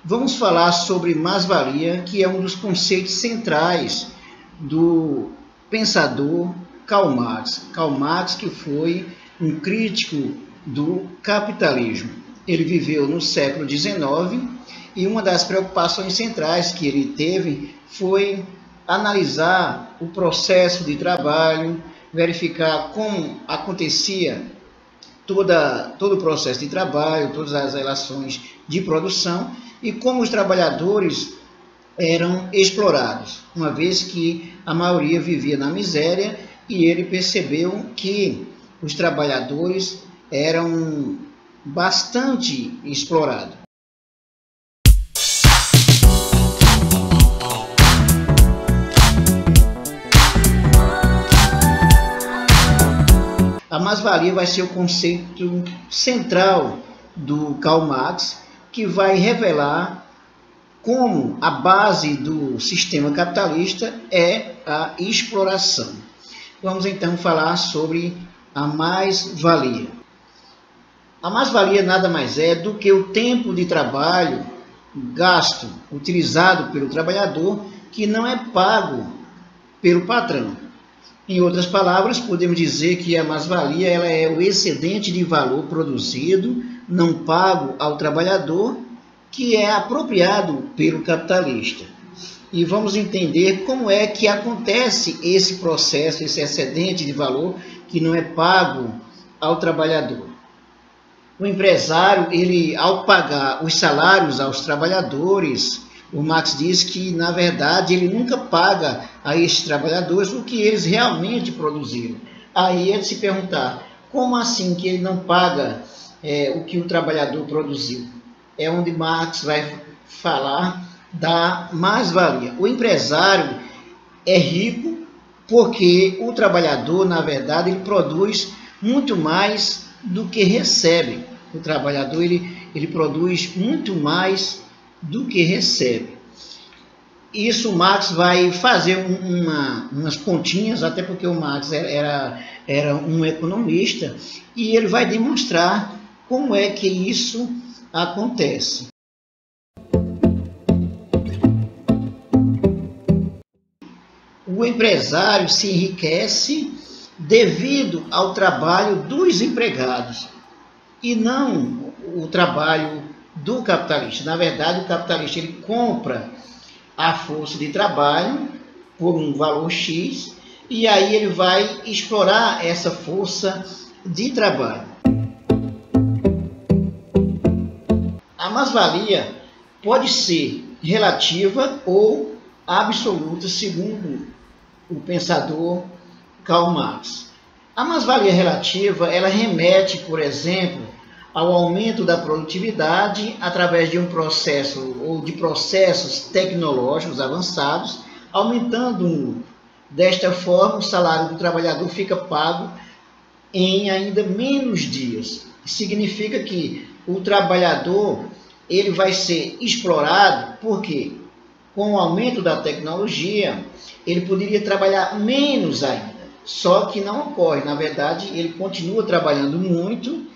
vamos falar sobre mais-valia, que é um dos conceitos centrais do pensador Karl Marx. Karl Marx, que foi um crítico do capitalismo. Ele viveu no século XIX e uma das preocupações centrais que ele teve foi analisar o processo de trabalho, verificar como acontecia todo o processo de trabalho, todas as relações de produção e como os trabalhadores eram explorados, uma vez que a maioria vivia na miséria, e ele percebeu que os trabalhadores eram bastante explorados. A mais-valia vai ser o conceito central do Karl Marx, que vai revelar como a base do sistema capitalista é a exploração. Vamos então falar sobre a mais-valia. A mais-valia nada mais é do que o tempo de trabalho gasto, utilizado pelo trabalhador, que não é pago pelo patrão. Em outras palavras, podemos dizer que a mais-valia ela é o excedente de valor produzido, não pago ao trabalhador, que é apropriado pelo capitalista. E vamos entender como é que acontece esse processo, esse excedente de valor que não é pago ao trabalhador. O empresário, ele, ao pagar os salários aos trabalhadores, o Marx diz que, na verdade, ele nunca paga a esses trabalhadores o que eles realmente produziram. Aí ele se perguntar, como assim que ele não paga o que o trabalhador produziu? É onde Marx vai falar da mais-valia. O empresário é rico porque o trabalhador, na verdade, ele produz muito mais do que recebe. O trabalhador ele produz muito mais do que recebe. Isso Marx vai fazer umas continhas, até porque o Marx era um economista, e ele vai demonstrar como é que isso acontece. O empresário se enriquece devido ao trabalho dos empregados e não o trabalho do capitalista. Na verdade, o capitalista ele compra a força de trabalho por um valor X e aí ele vai explorar essa força de trabalho. A mais-valia pode ser relativa ou absoluta, segundo o pensador Karl Marx. A mais-valia relativa, ela remete, por exemplo, ao aumento da produtividade através de um processo ou de processos tecnológicos avançados, aumentando desta forma o salário do trabalhador fica pago em ainda menos dias. Significa que o trabalhador ele vai ser explorado porque com o aumento da tecnologia ele poderia trabalhar menos ainda, só que não ocorre. Na verdade, ele continua trabalhando muito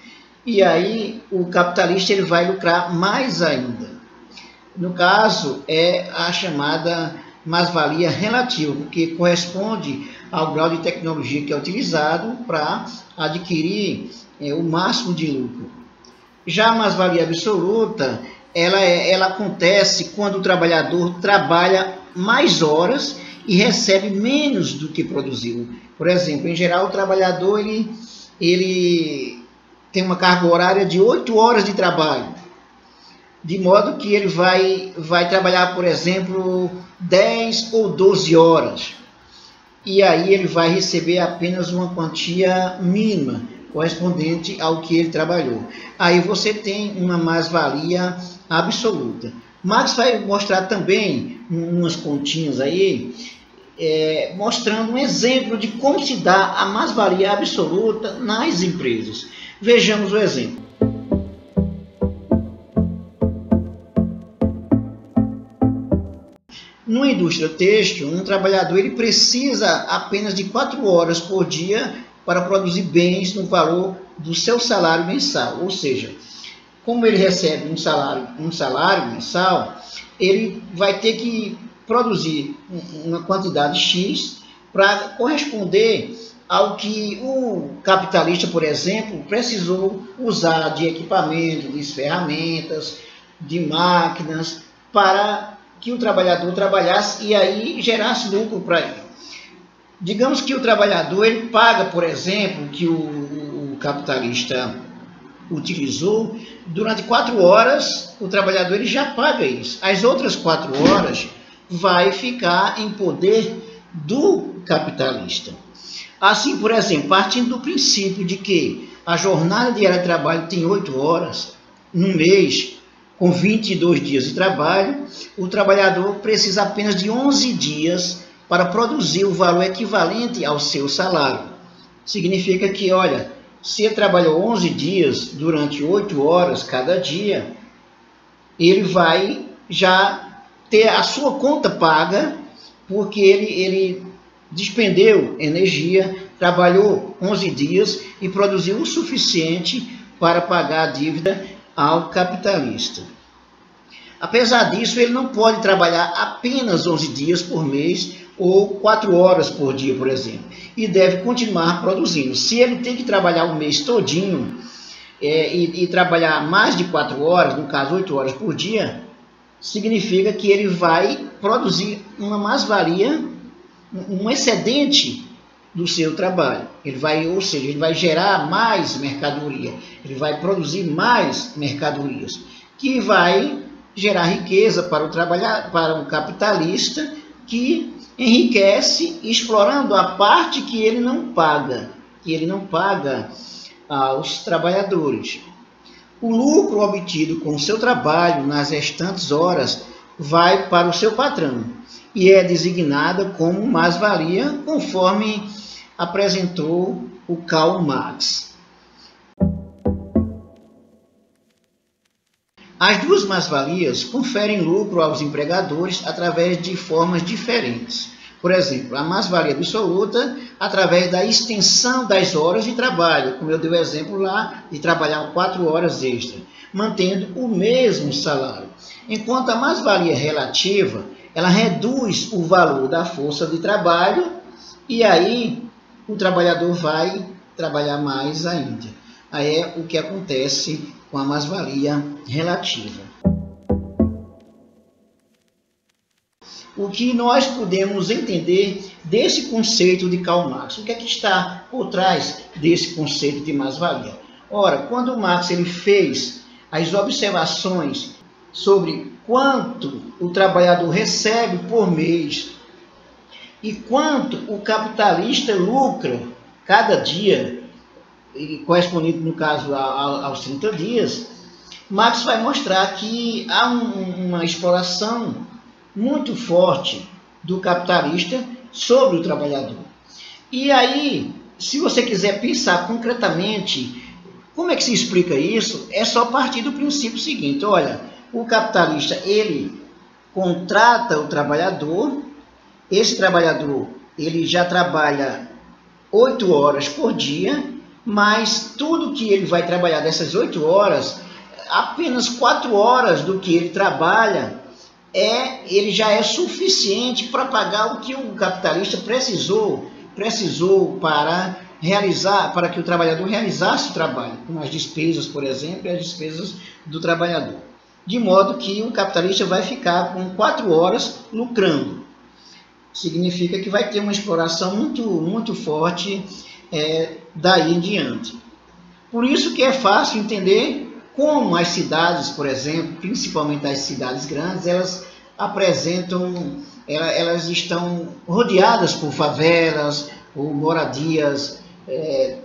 e aí o capitalista ele vai lucrar mais ainda. No caso, é a chamada mais-valia relativa, porque corresponde ao grau de tecnologia que é utilizado para adquirir o máximo de lucro. Já a mais-valia absoluta, ela acontece quando o trabalhador trabalha mais horas e recebe menos do que produziu. Por exemplo, em geral, o trabalhador ele tem uma carga horária de 8 horas de trabalho, de modo que ele vai trabalhar, por exemplo, 10 ou 12 horas. E aí ele vai receber apenas uma quantia mínima, correspondente ao que ele trabalhou. Aí você tem uma mais-valia absoluta. Marx vai mostrar também umas continhas aí, mostrando um exemplo de como se dá a mais-valia absoluta nas empresas. Vejamos o exemplo. Numa indústria têxtil, um trabalhador ele precisa apenas de 4 horas por dia para produzir bens no valor do seu salário mensal. Ou seja, como ele recebe um salário mensal, ele vai ter que produzir uma quantidade X para corresponder ao que o capitalista, por exemplo, precisou usar de equipamento, de ferramentas, de máquinas, para que o trabalhador trabalhasse e aí gerasse lucro para ele. Digamos que o trabalhador ele paga, por exemplo, que o capitalista utilizou, durante 4 horas o trabalhador ele já paga isso. As outras 4 horas vai ficar em poder do capitalista. Assim, por exemplo, partindo do princípio de que a jornada diária de trabalho tem 8 horas, no mês, com 22 dias de trabalho, o trabalhador precisa apenas de 11 dias para produzir o valor equivalente ao seu salário. Significa que, olha, se ele trabalhou 11 dias durante 8 horas cada dia, ele vai já ter a sua conta paga, porque ele despendeu energia, trabalhou 11 dias e produziu o suficiente para pagar a dívida ao capitalista. Apesar disso, ele não pode trabalhar apenas 11 dias por mês ou 4 horas por dia, por exemplo, e deve continuar produzindo. Se ele tem que trabalhar o mês todinho e trabalhar mais de 4 horas, no caso 8 horas por dia, significa que ele vai produzir uma mais-valia, um excedente do seu trabalho. Ou seja, ele vai gerar mais mercadoria, ele vai produzir mais mercadorias, que vai gerar riqueza para o capitalista, que enriquece explorando a parte que ele não paga, aos trabalhadores. O lucro obtido com o seu trabalho nas restantes horas vai para o seu patrão e é designada como mais-valia, conforme apresentou o Karl Marx. As duas mais-valias conferem lucro aos empregadores através de formas diferentes. Por exemplo, a mais-valia absoluta através da extensão das horas de trabalho, como eu dei o exemplo lá, de trabalhar 4 horas extra, mantendo o mesmo salário. Enquanto a mais-valia relativa, ela reduz o valor da força de trabalho e aí o trabalhador vai trabalhar mais ainda. Aí é o que acontece com a mais-valia relativa. O que nós podemos entender desse conceito de Karl Marx? O que é que está por trás desse conceito de mais-valia? Ora, quando Marx ele fez as observações sobre quanto o trabalhador recebe por mês e quanto o capitalista lucra cada dia, correspondido no caso aos 30 dias, Marx vai mostrar que há uma exploração muito forte do capitalista sobre o trabalhador. E aí, se você quiser pensar concretamente como é que se explica isso, é só partir do princípio seguinte: olha, o capitalista ele contrata o trabalhador, esse trabalhador ele já trabalha 8 horas por dia, mas tudo que ele vai trabalhar dessas 8 horas, apenas 4 horas do que ele trabalha, ele já é suficiente para pagar o que o capitalista precisou para realizar, para que o trabalhador realizasse o trabalho, com as despesas, por exemplo, e as despesas do trabalhador. De modo que o capitalista vai ficar com 4 horas lucrando. Significa que vai ter uma exploração muito forte daí em diante. Por isso que é fácil entender como as cidades, por exemplo, principalmente as cidades grandes, elas estão rodeadas por favelas ou moradias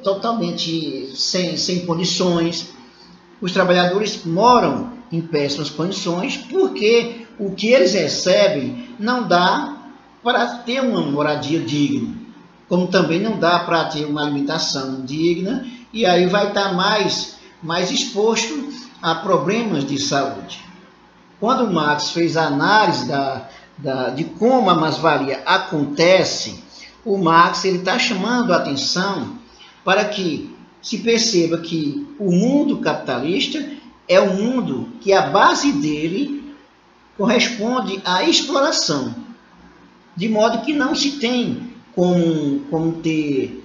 totalmente sem condições. Os trabalhadores moram em péssimas condições porque o que eles recebem não dá para ter uma moradia digna, como também não dá para ter uma alimentação digna, e aí vai estar mais exposto a problemas de saúde. Quando Marx fez a análise de como a mais-valia acontece, o Marx está chamando a atenção para que se perceba que o mundo capitalista é um mundo que a base dele corresponde à exploração, de modo que não se tem como ter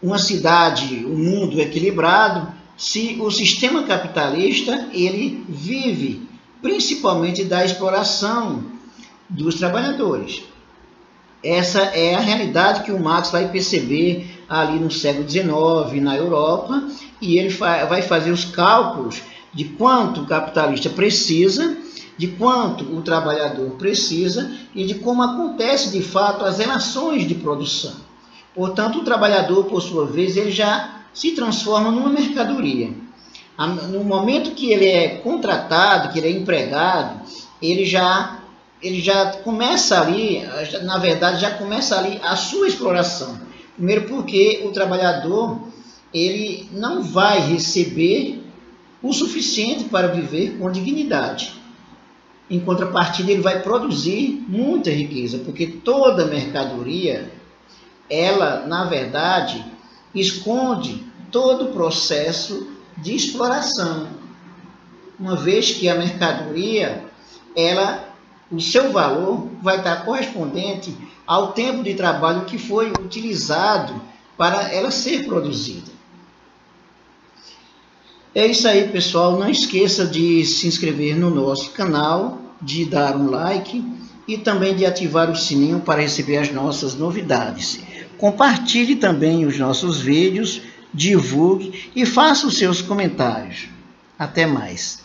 uma cidade, um mundo equilibrado, se o sistema capitalista ele vive principalmente da exploração dos trabalhadores. Essa é a realidade que o Marx vai perceber ali no século XIX, na Europa, e ele vai fazer os cálculos de quanto o capitalista precisa, de quanto o trabalhador precisa e de como acontece de fato as relações de produção. Portanto, o trabalhador, por sua vez, ele já se transforma numa mercadoria. No momento que ele é contratado, que ele é empregado, ele já começa ali, na verdade, já começa ali a sua exploração. Primeiro porque o trabalhador ele não vai receber o suficiente para viver com dignidade. Em contrapartida, ele vai produzir muita riqueza, porque toda mercadoria, ela, na verdade, esconde todo o processo de exploração. Uma vez que a mercadoria, o seu valor vai estar correspondente ao tempo de trabalho que foi utilizado para ela ser produzida. É isso aí, pessoal. Não esqueça de se inscrever no nosso canal, de dar um like e também de ativar o sininho para receber as nossas novidades. Compartilhe também os nossos vídeos, divulgue e faça os seus comentários. Até mais.